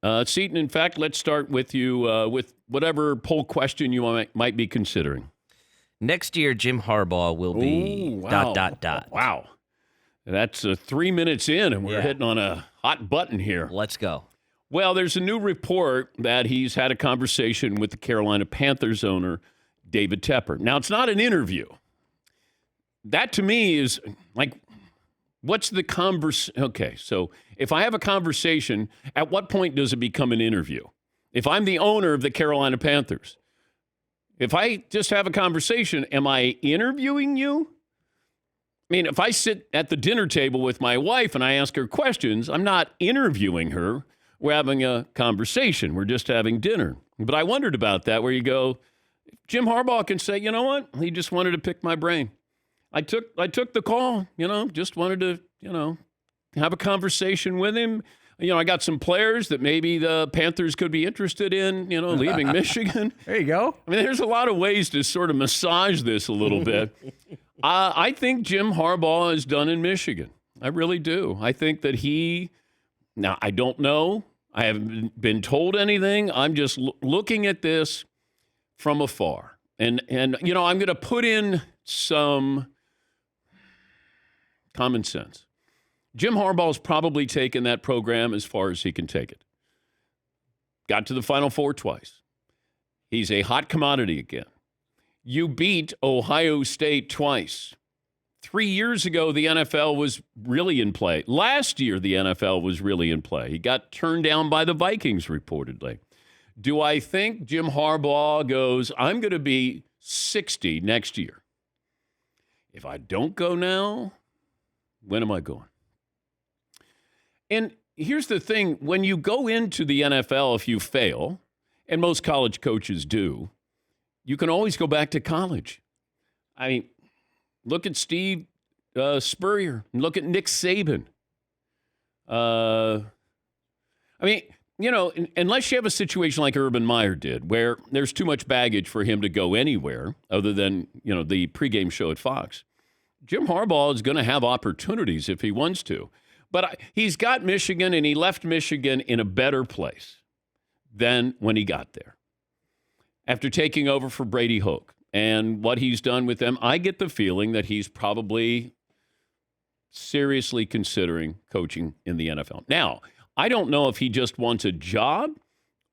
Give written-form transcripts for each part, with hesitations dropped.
Seton, in fact, let's start with you with whatever poll question you might be considering. Next year, Jim Harbaugh will be ... Wow. That's 3 minutes in, and we're hitting on a hot button here. Let's go. Well, there's a new report that he's had a conversation with the Carolina Panthers owner, David Tepper. Now, it's not an interview. That, to me, is like, what's the conversation? Okay, so if I have a conversation, at what point does it become an interview? If I'm the owner of the Carolina Panthers, if I just have a conversation, am I interviewing you? I mean, if I sit at the dinner table with my wife and I ask her questions, I'm not interviewing her. We're having a conversation. We're just having dinner. But I wondered about that, where you go, Jim Harbaugh can say, you know what? He just wanted to pick my brain. I took the call, just wanted to, have a conversation with him. I got some players that maybe the Panthers could be interested in, leaving Michigan. There you go. I mean, there's a lot of ways to sort of massage this a little bit. I think Jim Harbaugh is done in Michigan. I really do. I think that now, I don't know. I haven't been told anything. I'm just looking at this from afar. And I'm going to put in some common sense. Jim Harbaugh's probably taken that program as far as he can take it. Got to the Final Four twice. He's a hot commodity again. You beat Ohio State twice. 3 years ago, the NFL was really in play. Last year, the NFL was really in play. He got turned down by the Vikings, reportedly. Do I think Jim Harbaugh goes, I'm going to be 60 next year? If I don't go now, when am I going? And here's the thing. When you go into the NFL, if you fail, and most college coaches do, you can always go back to college. I mean, look at Steve Spurrier. Look at Nick Saban. Unless you have a situation like Urban Meyer did, where there's too much baggage for him to go anywhere other than, the pregame show at Fox, Jim Harbaugh is going to have opportunities if he wants to. But he's got Michigan, and he left Michigan in a better place than when he got there. After taking over for Brady Hoke and what he's done with them, I get the feeling that he's probably seriously considering coaching in the NFL. Now, I don't know if he just wants a job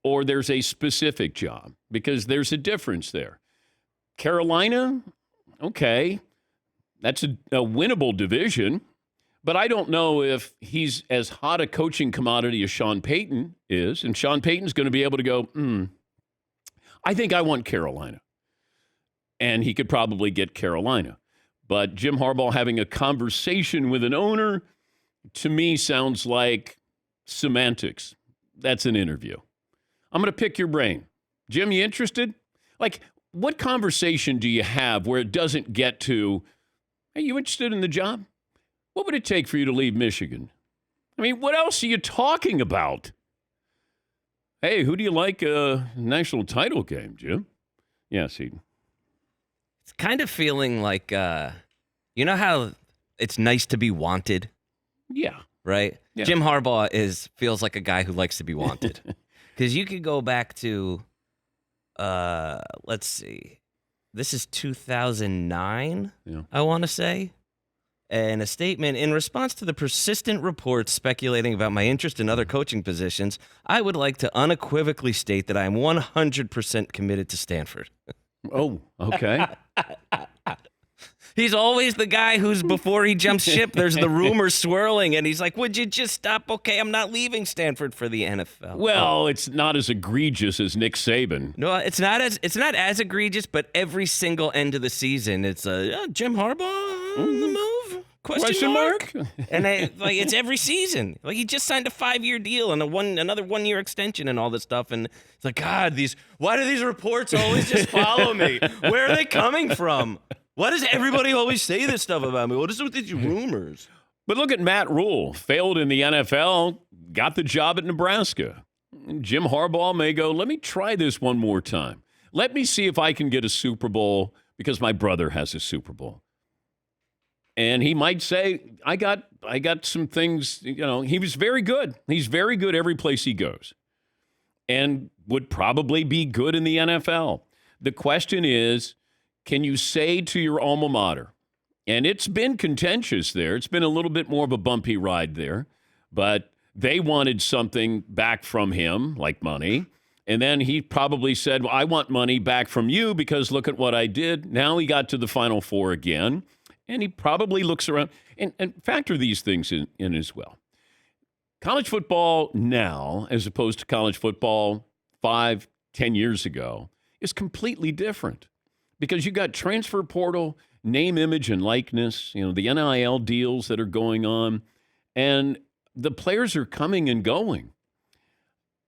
or there's a specific job, because there's a difference there. Carolina, okay, that's a winnable division, but I don't know if he's as hot a coaching commodity as Sean Payton is, and Sean Payton's going to be able to go, I think I want Carolina. And he could probably get Carolina. But Jim Harbaugh having a conversation with an owner, to me, sounds like semantics. That's an interview. I'm going to pick your brain. Jim, you interested? Like, what conversation do you have where it doesn't get to, hey, you interested in the job? What would it take for you to leave Michigan? I mean, what else are you talking about? Hey, who do you like a national title game, Jim? Yes, Eden. It's kind of feeling like, you know how it's nice to be wanted? Yeah. Right? Yeah. Jim Harbaugh feels like a guy who likes to be wanted. Because you could go back to, let's see, this is 2009, I want to say. And a statement, in response to the persistent reports speculating about my interest in other coaching positions, I would like to unequivocally state that I am 100% committed to Stanford. Oh, okay. He's always the guy who's, before he jumps ship, there's the rumors swirling, and he's like, would you just stop? Okay, I'm not leaving Stanford for the NFL. Well, it's not as egregious as Nick Saban. No, it's not as egregious, but every single end of the season, it's Jim Harbaugh on the move? Question mark? And it's every season. Like, he just signed a 5-year deal and another 1-year extension and all this stuff. And it's like, God, why do these reports always just follow me? Where are they coming from? Why does everybody always say this stuff about me? What is it with these rumors? But look at Matt Rule. Failed in the NFL, got the job at Nebraska. Jim Harbaugh may go, let me try this one more time. Let me see if I can get a Super Bowl because my brother has a Super Bowl. And he might say, I got some things, he was very good. He's very good every place he goes. and would probably be good in the NFL. The question is, can you say to your alma mater, and it's been contentious there. It's been a little bit more of a bumpy ride there, but they wanted something back from him, like money. And then he probably said, well, I want money back from you because look at what I did. Now he got to the Final Four again, and he probably looks around and factor these things in as well. College football now, as opposed to college football 5, 10 years ago, is completely different because you got transfer portal, name, image, and likeness, the NIL deals that are going on, and the players are coming and going.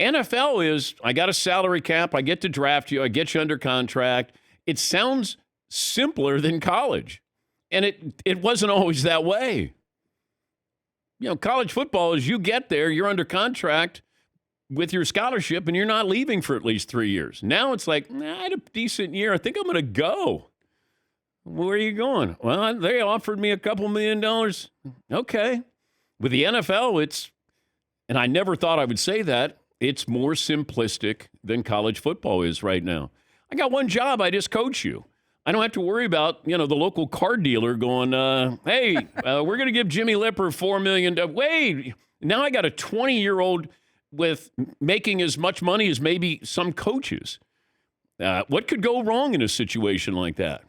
NFL is, I got a salary cap, I get to draft you, I get you under contract. It sounds simpler than college, and it wasn't always that way. College football is you get there, you're under contract with your scholarship, and you're not leaving for at least 3 years. Now it's like, I had a decent year. I think I'm going to go. Where are you going? Well, they offered me a couple $1 million. Okay. With the NFL, and I never thought I would say that, it's more simplistic than college football is right now. I got one job. I just coach you. I don't have to worry about, the local car dealer going, hey, we're going to give Jimmy Lipper $4 million. Wait, now I got a 20-year-old with making as much money as maybe some coaches. What could go wrong in a situation like that?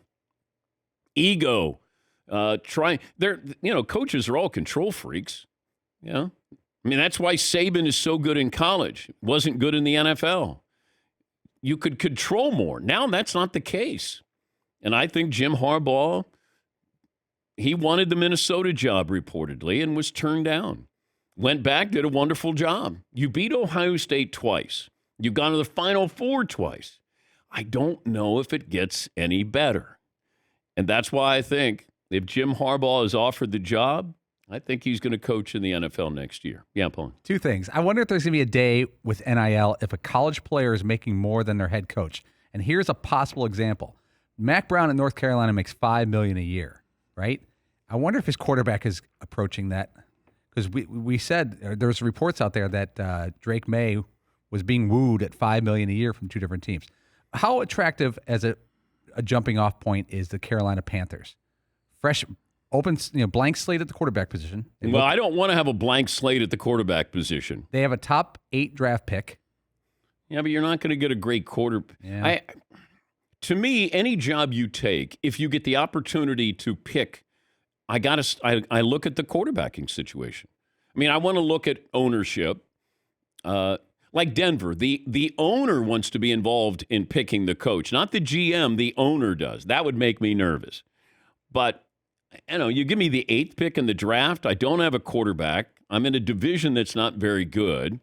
Ego. Coaches are all control freaks. I mean, that's why Saban is so good in college. Wasn't good in the NFL. You could control more. Now that's not the case. And I think Jim Harbaugh, he wanted the Minnesota job reportedly and was turned down. Went back, did a wonderful job. You beat Ohio State twice. You've gone to the Final Four twice. I don't know if it gets any better. And that's why I think if Jim Harbaugh is offered the job, I think he's going to coach in the NFL next year. Yeah, Paul. Two things. I wonder if there's going to be a day with NIL if a college player is making more than their head coach. And here's a possible example. Mac Brown in North Carolina makes $5 million a year, right? I wonder if his quarterback is approaching that. Because we said there's reports out there that Drake May was being wooed at $5 million a year from two different teams. How attractive as a jumping off point is the Carolina Panthers? Fresh, open, blank slate at the quarterback position. I don't want to have a blank slate at the quarterback position. They have a top 8 draft pick. Yeah, but you're not going to get a great quarterback. Yeah. To me, any job you take, if you get the opportunity to pick, I look at the quarterbacking situation. I mean, I want to look at ownership. Like Denver, the owner wants to be involved in picking the coach, not the GM. The owner does. That would make me nervous. But you give me the 8th pick in the draft. I don't have a quarterback. I'm in a division that's not very good.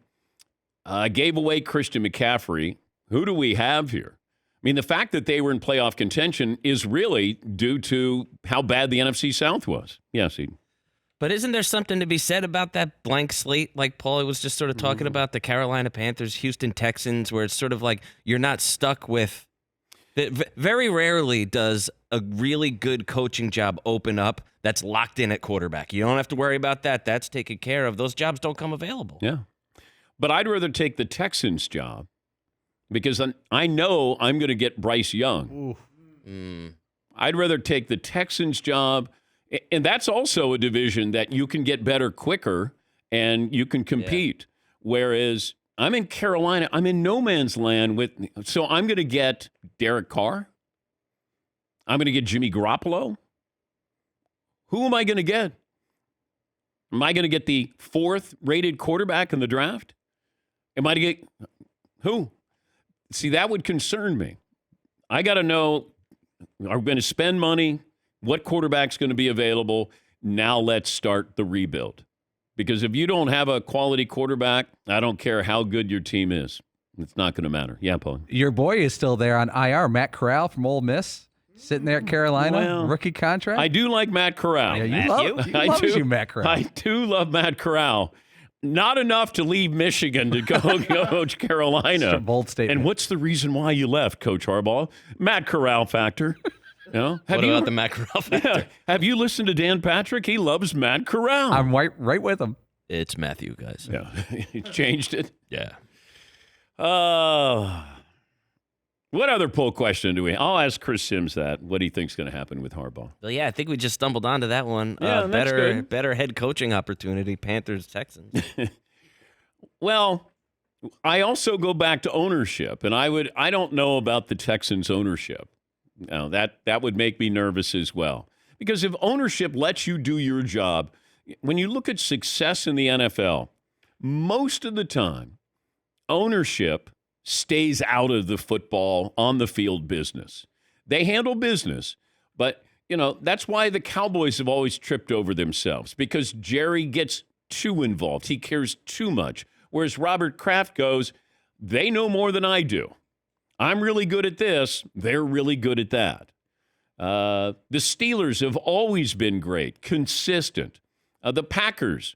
I gave away Christian McCaffrey. Who do we have here? I mean, the fact that they were in playoff contention is really due to how bad the NFC South was. Yes, Eden. But isn't there something to be said about that blank slate, like Paulie was just sort of talking about, the Carolina Panthers, Houston Texans, where it's sort of like you're not stuck with very rarely does a really good coaching job open up that's locked in at quarterback. You don't have to worry about that. That's taken care of. Those jobs don't come available. Yeah. But I'd rather take the Texans job because I know I'm going to get Bryce Young. I'd rather take the Texans job. And that's also a division that you can get better quicker and you can compete. Yeah. Whereas I'm in Carolina, I'm in no man's land so I'm going to get Derek Carr. I'm going to get Jimmy Garoppolo. Who am I going to get? Am I going to get the 4th rated quarterback in the draft? Am I to get who? See, that would concern me. I got to know, are we going to spend money? What quarterback's going to be available? Now let's start the rebuild. Because if you don't have a quality quarterback, I don't care how good your team is. It's not going to matter. Yeah, Paul. Your boy is still there on IR. Matt Corral from Ole Miss, sitting there at Carolina, rookie contract. I do like Matt Corral. Yeah, Matt Corral. I do love Matt Corral. Not enough to leave Michigan to go coach Carolina. That's a bold statement. And what's the reason why you left, Coach Harbaugh? Matt Corral factor. What about the Matt Corral factor? Yeah. Have you listened to Dan Patrick? He loves Matt Corral. I'm right with him. It's Matthew, guys. Yeah, he changed it. Yeah. What other poll question do we? I'll ask Chris Sims that. What he thinks going to happen with Harbaugh. Well, yeah, I think we just stumbled onto that one. Yeah, that's good. Better head coaching opportunity, Panthers, Texans. Well, I also go back to ownership, and I don't know about the Texans' ownership. Now, that would make me nervous as well. Because if ownership lets you do your job, when you look at success in the NFL, most of the time, ownership stays out of the football on the field business. They handle business, but that's why the Cowboys have always tripped over themselves, because Jerry gets too involved. He cares too much. Whereas Robert Kraft goes, they know more than I do. I'm really good at this. They're really good at that. The Steelers have always been great, consistent. The Packers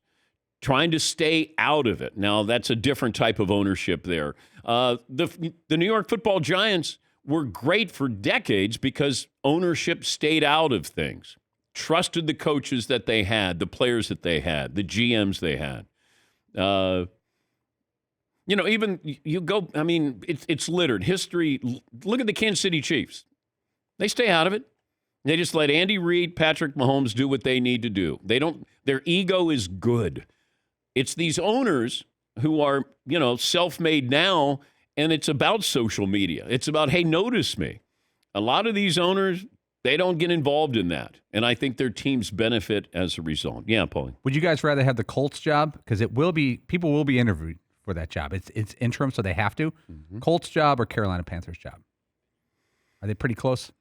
trying to stay out of it. Now, that's a different type of ownership there. The New York Football Giants were great for decades because ownership stayed out of things, trusted the coaches that they had, the players that they had, the GMs they had. Even you go, I mean, it's littered. History, look at the Kansas City Chiefs. They stay out of it. They just let Andy Reid, Patrick Mahomes do what they need to do. Their ego is good. It's these owners who are, self-made now, and it's about social media. It's about, hey, notice me. A lot of these owners, they don't get involved in that, and I think their teams benefit as a result. Yeah, Paulie. Would you guys rather have the Colts job? Because people will be interviewed for that job. It's interim, so they have to. Mm-hmm. Colts job or Carolina Panthers job? Are they pretty close?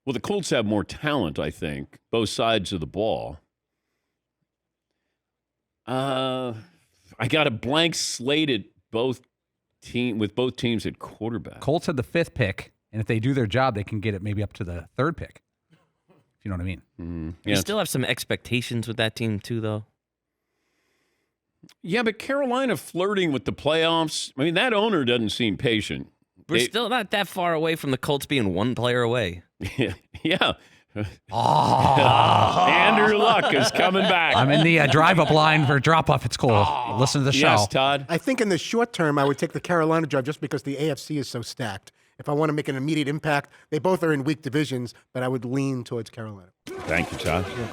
Well, the Colts have more talent, I think, both sides of the ball. I got a blank slate at with both teams at quarterback. Colts had the 5th pick, and if they do their job, they can get it maybe up to the 3rd pick. If you know what I mean. Mm-hmm. You still have some expectations with that team too, though. Yeah, but Carolina flirting with the playoffs. I mean, that owner doesn't seem patient. We're still not that far away from the Colts being one player away. Yeah. Andrew Luck is coming back. I'm in the drive-up line for drop-off. It's cool. Listen to the show. Yes, Todd. I think in the short term, I would take the Carolina job just because the AFC is so stacked. If I want to make an immediate impact, they both are in weak divisions, but I would lean towards Carolina. Thank you, Todd. Yeah.